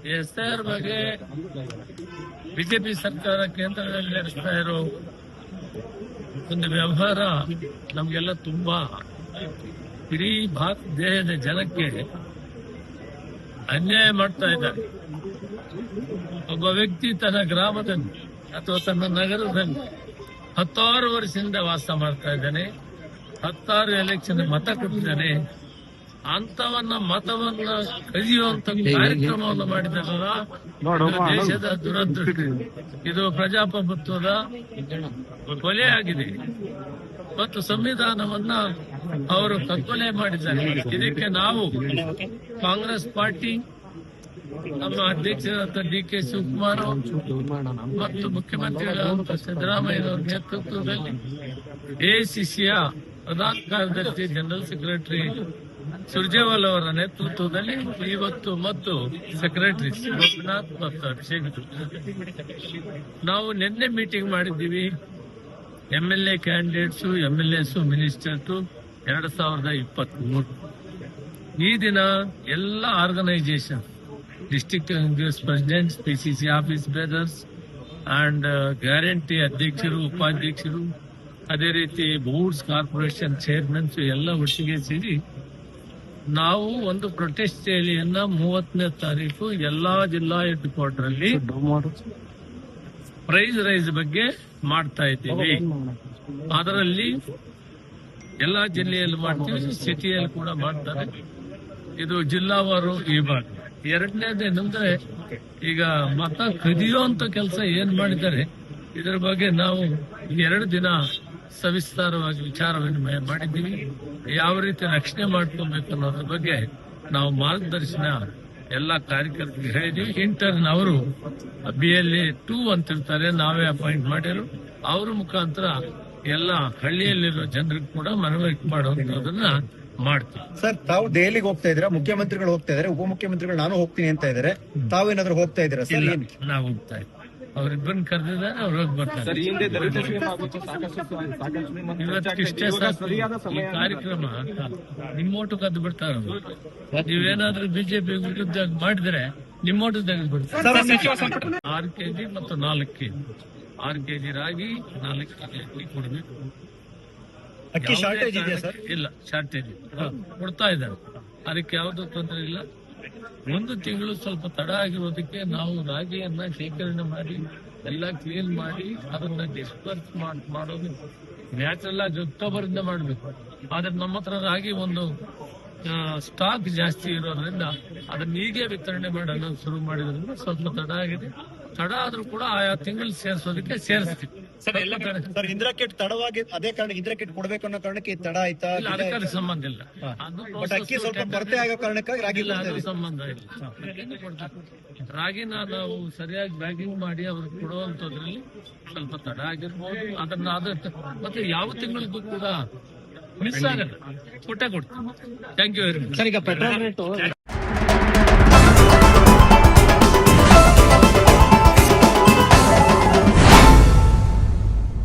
SIR ಬಗ್ಗೆ BJP ಸರ್ಕಾರ ಕೇಂದ್ರದಲ್ಲಿ ನಡೆಸ್ತಾ ಇರೋ ಒಂದು ವ್ಯವಹಾರ ನಮಗೆಲ್ಲ ತುಂಬಾ ಇಡೀ ದೇಶದ ಜನಕ್ಕೆ ಅನ್ಯಾಯ ಮಾಡ್ತಾ ಇದ್ದಾರೆ. ಒಬ್ಬ ವ್ಯಕ್ತಿ ತನ್ನ ಗ್ರಾಮದಲ್ಲಿ ಅಥವಾ ತನ್ನ ನಗರದಲ್ಲಿ 16 ವರ್ಷದಿಂದ ವಾಸ ಮಾಡ್ತಾ ಇದ್ದಾನೆ, 16 ಎಲೆಕ್ಷನ್ ಮತ ಕೊಟ್ಟಿದ್ದಾನೆ. ಅಂತವನ್ನ ಮತವನ್ನ ಕದಿಯುವಂತ ಕಾರ್ಯಕ್ರಮವನ್ನು ಮಾಡಿದಾರಲ್ಲ, ದೇಶದ ದುರದೃಷ್ಟ. ಇದು ಪ್ರಜಾಪ್ರಭುತ್ವದ ಕೊಲೆಯಾಗಿದೆ ಮತ್ತು ಸಂವಿಧಾನವನ್ನ ಅವರು ಕಗ್ಗೊಲೆ ಮಾಡಿದ್ದಾರೆ. ಇದಕ್ಕೆ ನಾವು ಕಾಂಗ್ರೆಸ್ ಪಾರ್ಟಿ, ನಮ್ಮ ಅಧ್ಯಕ್ಷರಾದ DK ಶಿವಕುಮಾರ್ ಮತ್ತು ಮುಖ್ಯಮಂತ್ರಿಗಳಾದ ಸಿದ್ದರಾಮಯ್ಯ ನೇತೃತ್ವದಲ್ಲಿ AICCಯ ಪ್ರಧಾನ ಕಾರ್ಯದರ್ಶಿ ಜನರಲ್ ಸೆಕ್ರೆಟರಿ ಸುರ್ಜೇವಾಲ್ ಅವರ ನೇತೃತ್ವದಲ್ಲಿ ಇವತ್ತು ಮತ್ತು ಸೆಕ್ರೆಟರಿ ಗೋಪಿನಾಥ್ ಮತ್ತು ಅಭಿಷೇಕ್ ನಾವು ನಿನ್ನೆ ಮೀಟಿಂಗ್ ಮಾಡಿದ್ದೀವಿ. MLA candidates, MLAs, ministers 2023. ಈ ದಿನ ಎಲ್ಲ organisation, district Congress presidents, PCC office bearers and guarantee ಅಧ್ಯಕ್ಷರು, ಉಪಾಧ್ಯಕ್ಷರು, ಅದೇ ರೀತಿ ಬೋರ್ಡ್ಸ್, ಕಾರ್ಪೊರೇಷನ್ ಚೇರ್ಮನ್ಸ್ ಎಲ್ಲ ಒಟ್ಟಿಗೆ ಸೇರಿ ನಾವು ಒಂದು ಪ್ರೊಟೆಸ್ಟ್ ರ್ಯಾಲಿಯನ್ನ 30ನೇ ತಾರೀಕು ಎಲ್ಲಾ ಜಿಲ್ಲಾ ಹೆಡ್ ಕ್ವಾರ್ಟರ್ ಅಲ್ಲಿ ಪ್ರೈಸ್ ರೈಸ್ ಬಗ್ಗೆ ಮಾಡ್ತಾ ಇದ್ದೀವಿ. ಅದರಲ್ಲಿ ಎಲ್ಲಾ ಜಿಲ್ಲೆಯಲ್ಲಿ ಮಾಡ್ತೀವಿ, ಸಿಟಿಯಲ್ಲಿ ಕೂಡ ಮಾಡ್ತಾರೆ. ಇದು ಜಿಲ್ಲಾವಾರು ಈ ಭಾಗ. ಎರಡನೇದೇನೆಂದ್ರೆ, ಈಗ ಮತ ಕದಿಯುವಂತ ಕೆಲಸ ಏನ್ ಮಾಡಿದ್ದಾರೆ ಇದರ ಬಗ್ಗೆ ನಾವು 2 ದಿನ ಸವಿಸ್ತಾರವಾಗಿ ವಿಚಾರ ವಿನಿಮಯ ಮಾಡಿದ್ದೀವಿ. ಯಾವ ರೀತಿ ರಕ್ಷಣೆ ಮಾಡ್ಕೊಬೇಕು ಅನ್ನೋದ್ರ ಬಗ್ಗೆ ನಾವು ಮಾರ್ಗದರ್ಶನ ಎಲ್ಲ ಕಾರ್ಯಕರ್ತರಿಗೆ ಹೇಳಿದೀವಿ. ಇಂಟರ್ನ್ ಅವರು BLA 2 ಅಂತಿರ್ತಾರೆ, ನಾವೇ ಅಪಾಯಿಂಟ್ ಮಾಡಿರೋ ಅವ್ರ ಮುಖಾಂತರ ಎಲ್ಲ ಹಳ್ಳಿಯಲ್ಲಿರೋ ಜನರಿಗೆ ಕೂಡ ಮನವರಿಕೆ ಮಾಡುವಂತದನ್ನ ಮಾಡ್ತೀವಿ. ಸರ್, ತಾವು ದೆಹಲಿಗೆ ಹೋಗ್ತಾ ಇದ್ದೀರಾ? ಮುಖ್ಯಮಂತ್ರಿಗಳು ಹೋಗ್ತಾ ಇದಾರೆ, ಉಪಮುಖ್ಯಮಂತ್ರಿಗಳು ನಾನು ಹೋಗ್ತೀನಿ ಅಂತ ಇದ್ದಾರೆ. ತಾವೇನಾದ್ರೂ ಹೋಗ್ತಾ ಇದ್ದೀರಾ ಸರ್? ನಾವು ಹೋಗ್ತಾ ಇದ್ದೀವಿ. ಅವ್ರಿಬ್ಬರನ್ನ ಕರೆದಿದ್ದಾರೆ, ಅವ್ರು ಹೋಗಿ ಬರ್ತಾರೆ. ಇವತ್ತಿಷ್ಟೇ ಈ ಕಾರ್ಯಕ್ರಮ ನಿಮ್ಮೋಟು ಕದ್ದು ಬಿಡ್ತಾರ. ನೀವೇನಾದ್ರೂ ಬಿಜೆಪಿ ವಿರುದ್ಧ ಮಾಡಿದ್ರೆ ನಿಮ್ಮೋಟು ತೆಗೆದು ಬಿಡ್ತಾರೆ. 6 kg ಮತ್ತು 4 kg, 6 kg ರಾಗಿ, 4 kg ಅಕ್ಕಿ ಕೊಡ್ಬೇಕು. ಅಕ್ಕಿ ಶಾರ್ಟೇಜ್ ಇದೆಯಾ ಸರ್? ಇಲ್ಲ, ಶಾರ್ಟೇಜ್ ಕೊಡ್ತಾ ಇದ್ದಾರೆ, ಅದಕ್ಕೆ ಯಾವುದೂ ತೊಂದರೆ ಇಲ್ಲ. 1 ತಿಂಗಳು ಸ್ವಲ್ಪ ತಡ ಆಗಿರೋದಕ್ಕೆ ನಾವು ರಾಗಿಯನ್ನ ಶೇಖರಣೆ ಮಾಡಿ ಎಲ್ಲ ಕ್ಲೀನ್ ಮಾಡಿ ಅದನ್ನ ಡಿಸ್ಪರ್ಸ್ ಮಾಡೋದು ನ್ಯಾಚುರಲ್ ಆಗಿ ಅಕ್ಟೋಬರ್ ಇಂದ ಮಾಡಬೇಕು. ಆದ್ರೆ ನಮ್ಮ ಹತ್ರ ರಾಗಿ ಒಂದು ಸ್ಟಾಕ್ ಜಾಸ್ತಿ ಇರೋದ್ರಿಂದ ಅದನ್ನ ಈಗೇ ವಿತರಣೆ ಮಾಡೋಣ ಶುರು ಮಾಡಿದ್ರಿಂದ ಸ್ವಲ್ಪ ತಡ ಆಗಿದೆ. ತಡ ಆದ್ರೂ ಕೂಡ ಆಯಾ ತಿಂಗಳು ಸೇರಿಸೋದಕ್ಕೆ ಸೇರಿಸ್ತೀವಿ. ಸರ್, ಇಂದಿರಾ ಕಿಟ್ ತಡವಾಗಿ ಅದೇ ಕಾರಣ ಇಂದಿರಾ ಕಿಟ್ ಕೊಡ್ಬೇಕು ಅನ್ನೋ ಕಾರಣಕ್ಕೆ ತಡ ಆಯ್ತಾ? ಅದಕ್ಕೆ ಸಂಬಂಧ ಇಲ್ಲ. ಅಕ್ಕಿ ಸ್ವಲ್ಪ ಕೊರತೆ ಆಗೋ ಕಾರಣಕ್ಕಾಗಿ ರಾಗಿ ಇಲ್ಲ, ಅದು ಸಂಬಂಧ ಇಲ್ಲ. ರಾಗಿನ ನಾವು ಸರಿಯಾಗಿ ಬ್ಯಾಗಿಂಗ್ ಮಾಡಿ ಅವ್ರಿಗೆ ಕೊಡುವಂತದ್ರಲ್ಲಿ ಸ್ವಲ್ಪ ತಡ ಆಗಿರ್ಬೋದು. ಅದನ್ನ ಮತ್ತೆ ಯಾವ ತಿಂಗಳಿಗೂ ಕೂಡ ಮಿಸ್ ಆಗಲ್ಲ, ಕೊಟ್ಟೆ ಕೊಡ್ತೀವಿ. Thank you very much.